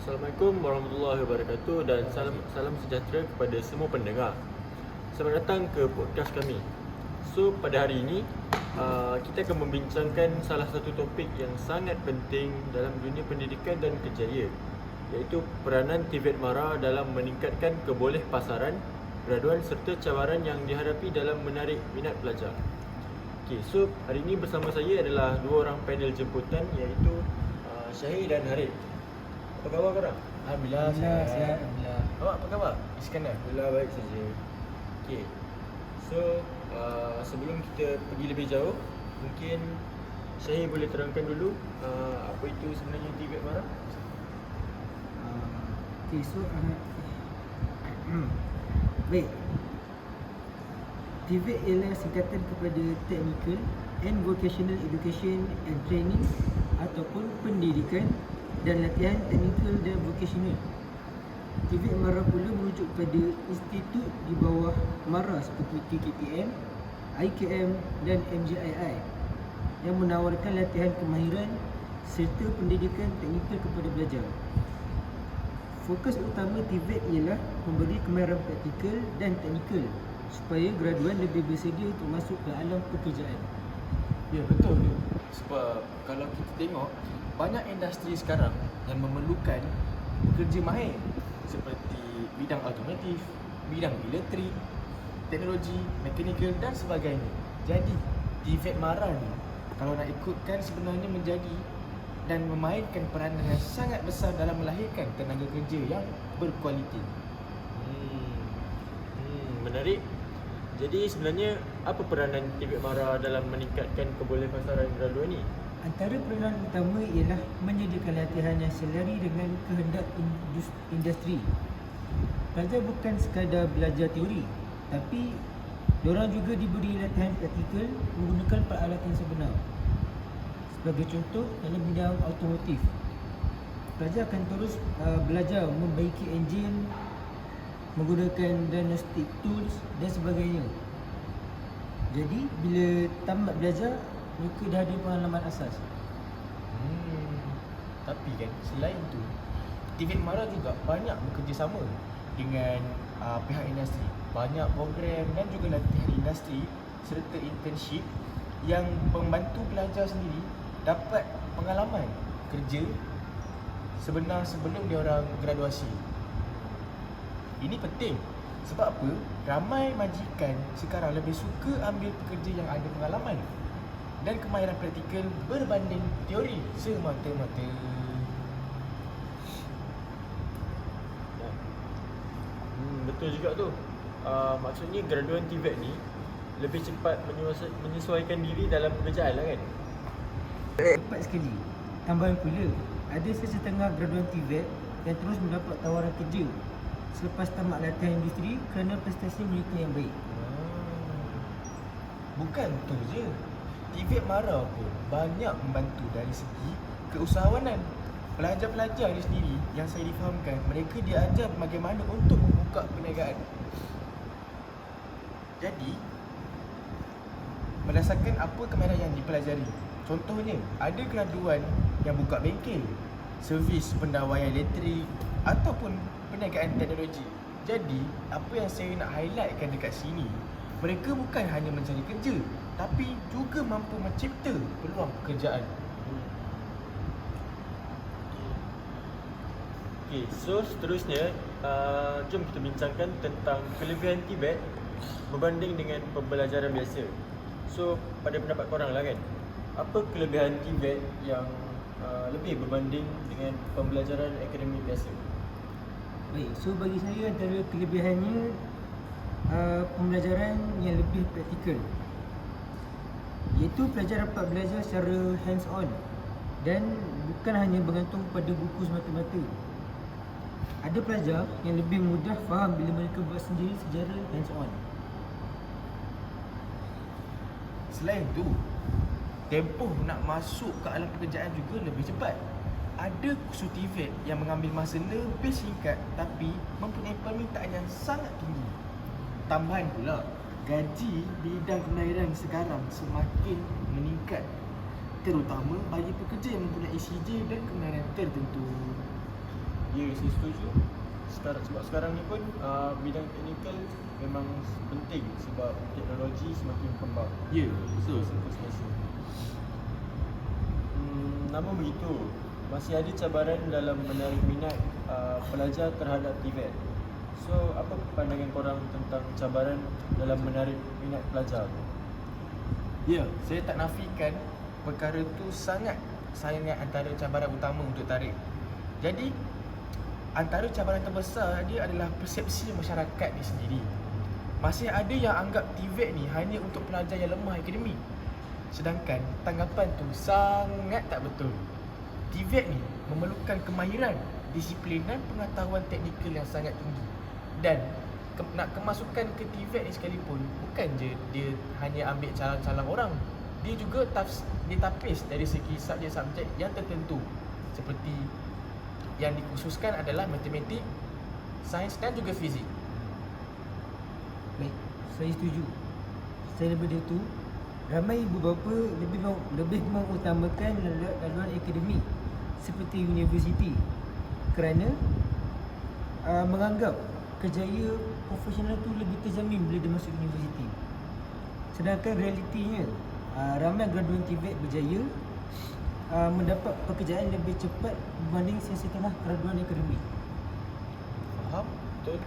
Assalamualaikum warahmatullahi wabarakatuh dan salam sejahtera kepada semua pendengar. Selamat datang ke podcast kami. So pada hari ini kita akan membincangkan salah satu topik yang sangat penting dalam dunia pendidikan dan kerjaya, iaitu peranan TVET MARA dalam meningkatkan kebolehpasaran graduan serta cabaran yang dihadapi dalam menarik minat pelajar. Okay, so hari ini bersama saya adalah dua orang panel jemputan, iaitu Syahir dan Harith. Apa khabar korang? Alhamdulillah, sihat. Alhamdulillah. Awak apa khabar? Iskandar. Alhamdulillah baik saja. Okay, so sebelum kita pergi lebih jauh, mungkin Syahir boleh terangkan dulu apa itu sebenarnya TVET MARA? Okay, so baik. TVET ialah singkatan kepada Technical and Vocational Education and Training ataupun pendidikan dan latihan teknikal dan vocational. TVET MARA pula merujuk pada institut di bawah MARA seperti KKPM, IKM dan MJII yang menawarkan latihan kemahiran serta pendidikan teknikal kepada pelajar. Fokus utama TVET ialah memberi kemahiran praktikal dan teknikal supaya graduan lebih bersedia untuk masuk ke alam pekerjaan. Ya, betul tu. Sebab kalau kita tengok, banyak industri sekarang yang memerlukan pekerja mahir seperti bidang automotif, bidang elektrik, teknologi, mekanikal dan sebagainya. Jadi, TVET MARA ni kalau nak ikutkan sebenarnya menjadi dan memainkan peranan yang sangat besar dalam melahirkan tenaga kerja yang berkualiti. Menarik. Jadi sebenarnya apa peranan TVET MARA dalam meningkatkan kebolehpasaran graduan ni? Antara peranan utama ialah menyediakan latihan yang selari dengan kehendak industri. Pelajar bukan sekadar belajar teori, tapi diorang juga diberi latihan praktikal menggunakan peralatan sebenar. Sebagai contoh, dalam bidang automotif, pelajar akan terus belajar membaiki enjin, menggunakan diagnostic tools dan sebagainya. Jadi, bila tamat belajar, mereka dah ada pengalaman asas. Tapi kan, selain tu, TVET MARA juga banyak bekerjasama dengan pihak industri. Banyak program dan juga latihan industri serta internship yang membantu pelajar sendiri dapat pengalaman kerja sebenar sebelum diorang graduasi. Ini penting sebab apa? Ramai majikan sekarang lebih suka ambil pekerja yang ada pengalaman dan kemahiran praktikal berbanding teori semata-mata. Betul juga tu. Maksudnya graduan TVET ni lebih cepat menyesuaikan diri dalam pekerjaan lah kan? Cepat sekali. Tambahan pula, ada sesetengah graduan TVET yang terus mendapat tawaran kerja selepas tamat latihan industri kerana prestasi mereka yang baik. Bukan tu je, TVET MARA pun banyak membantu dari segi keusahawanan. Pelajar-pelajar ni sendiri yang saya difahamkan, mereka diajar bagaimana untuk membuka perniagaan. Jadi, berdasarkan apa kemahiran yang dipelajari, contohnya, ada graduan yang buka bengkel, servis pendawaian elektrik ataupun perniagaan teknologi. Jadi, apa yang saya nak highlightkan dekat sini, mereka bukan hanya mencari kerja, tapi juga mampu mencipta peluang pekerjaan. Okay, so seterusnya jom kita bincangkan tentang kelebihan TVET berbanding dengan pembelajaran biasa. So pada pendapat korang lah kan, apa kelebihan TVET yang lebih berbanding dengan pembelajaran akademik biasa? Baik, so bagi saya antara kelebihannya pembelajaran yang lebih praktikal, iaitu pelajar dapat belajar secara hands on dan bukan hanya bergantung pada buku semata-mata. Ada pelajar yang lebih mudah faham bila mereka buat sendiri secara hands on. Selain tu, tempoh nak masuk ke alam pekerjaan juga lebih cepat. Ada kursus TVET yang mengambil masa lebih singkat tapi mempunyai permintaan yang sangat tinggi. Tambahan pula, gaji bidang kemahiran sekarang semakin meningkat, terutama bagi pekerja yang mempunyai CJ dan kemahiran tertentu. Ya, saya setuju. Sebab sekarang ni pun bidang teknikal memang penting sebab teknologi semakin berkembang. Ya, betul. Semasa. Namun begitu, masih ada cabaran dalam menarik minat pelajar terhadap TVET. So, apa pandangan korang tentang cabaran dalam menarik minat pelajar? Ya, saya tak nafikan perkara tu sangat antara cabaran utama untuk tarik. Jadi, antara cabaran terbesar dia adalah persepsi masyarakat ni sendiri. Masih ada yang anggap TVET ni hanya untuk pelajar yang lemah akademik. Sedangkan tanggapan tu sangat tak betul. TVET ni memerlukan kemahiran, disiplin dan pengetahuan teknikal yang sangat tinggi. Dan nak kemasukan ke TVET ni sekalipun, bukan je dia hanya ambil calang-calang orang. Dia juga ditapis dari segi subjek-subjek yang tertentu. Seperti yang dikhususkan adalah matematik, sains dan juga fizik. Baik, saya setuju. Selain daripada itu, ramai ibu bapa lebih mengutamakan laluan akademik seperti universiti kerana menganggap kerjaya profesional tu lebih terjamin bila dia masuk universiti. Sedangkan realitinya, ramai graduan TVET berjaya mendapat pekerjaan lebih cepat berbanding setengah graduan akademik. Faham? Betul.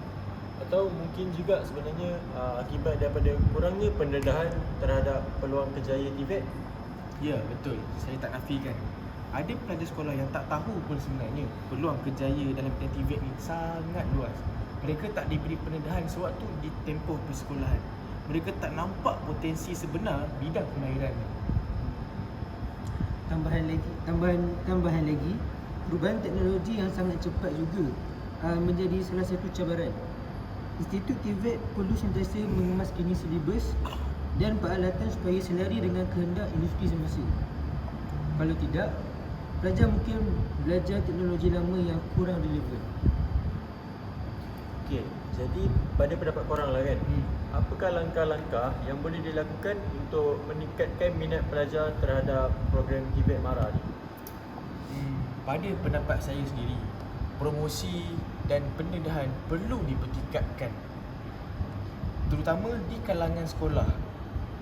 Atau mungkin juga sebenarnya akibat daripada kurangnya pendedahan terhadap peluang kerjaya TVET. Ya, betul. Saya tak nafikan. Ada pelajar sekolah yang tak tahu pun sebenarnya peluang kerjaya dalam bidang TVET ni sangat luas. Mereka tak diberi pendedahan sewaktu di tempoh persekolahan. Mereka tak nampak potensi sebenar bidang kemahiran ni. Tambahan lagi, perubahan teknologi yang sangat cepat juga menjadi salah satu cabaran. Institut TVET perlu sentiasa mengemas kini silibus dan peralatan supaya selari dengan kehendak industri semasa. Kalau tidak, pelajar mungkin belajar teknologi lama yang kurang relevan. Okey, jadi pada pendapat korang lah kan, apakah langkah-langkah yang boleh dilakukan untuk meningkatkan minat pelajar terhadap program TVET MARA ni? Pada pendapat saya sendiri, promosi dan pendedahan perlu dipertingkatkan, terutama di kalangan sekolah.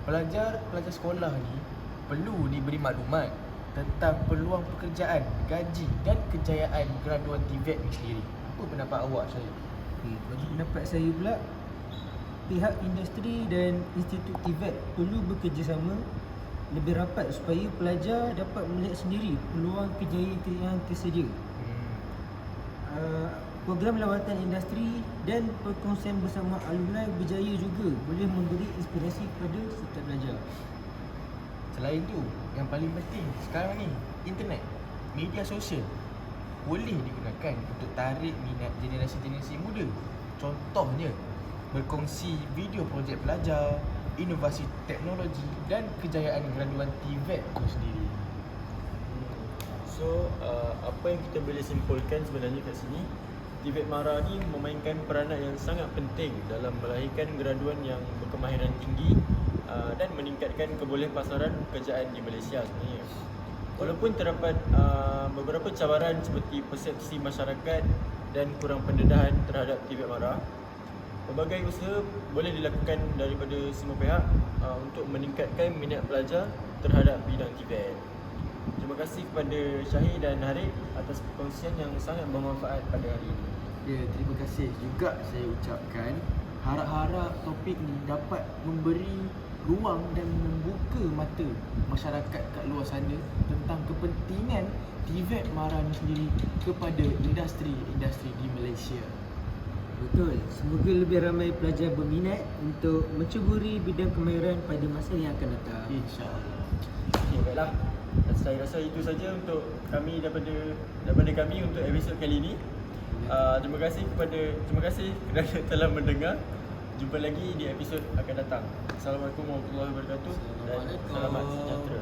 Pelajar sekolah ni perlu diberi maklumat tentang peluang pekerjaan, gaji dan kejayaan graduan TVET ni sendiri. Apa pendapat awak, Syahid? Bagi pendapat saya pula, pihak industri dan institut TVET perlu bekerjasama lebih rapat supaya pelajar dapat melihat sendiri peluang kerjaya yang tersedia. Program lawatan industri dan perkongsian bersama alumni berjaya juga boleh memberi inspirasi kepada setiap pelajar. Selain tu, yang paling penting sekarang ni, internet, media sosial boleh digunakan untuk tarik minat generasi-generasi muda. Contohnya, berkongsi video projek pelajar, inovasi teknologi dan kejayaan graduan TVET itu sendiri. So, apa yang kita boleh simpulkan sebenarnya kat sini, TVET MARA ni memainkan peranan yang sangat penting dalam melahirkan graduan yang berkemahiran tinggi dan meningkatkan kebolehan pekerjaan di Malaysia sebenarnya. Walaupun terdapat beberapa cabaran seperti persepsi masyarakat dan kurang pendedahan terhadap TVET MARA, pelbagai usaha boleh dilakukan daripada semua pihak untuk meningkatkan minat pelajar terhadap bidang TVET. Terima kasih kepada Syahid dan Harith atas perkongsian yang sangat bermanfaat pada hari ini. Ya, terima kasih juga saya ucapkan. Harap-harap topik ni dapat memberi ruang dan membuka mata masyarakat kat luar sana tentang kepentingan TVET MARA ni sendiri kepada industri di Malaysia. Betul, semoga lebih ramai pelajar berminat untuk mencuburi bidang kemahiran pada masa yang akan datang. InsyaAllah. Okey, baiklah. Saya rasa itu saja untuk kami daripada kami untuk episod kali ini. Terima kasih kerana telah mendengar. Jumpa lagi di episod akan datang. Assalamualaikum warahmatullahi wabarakatuh dan selamat sejahtera.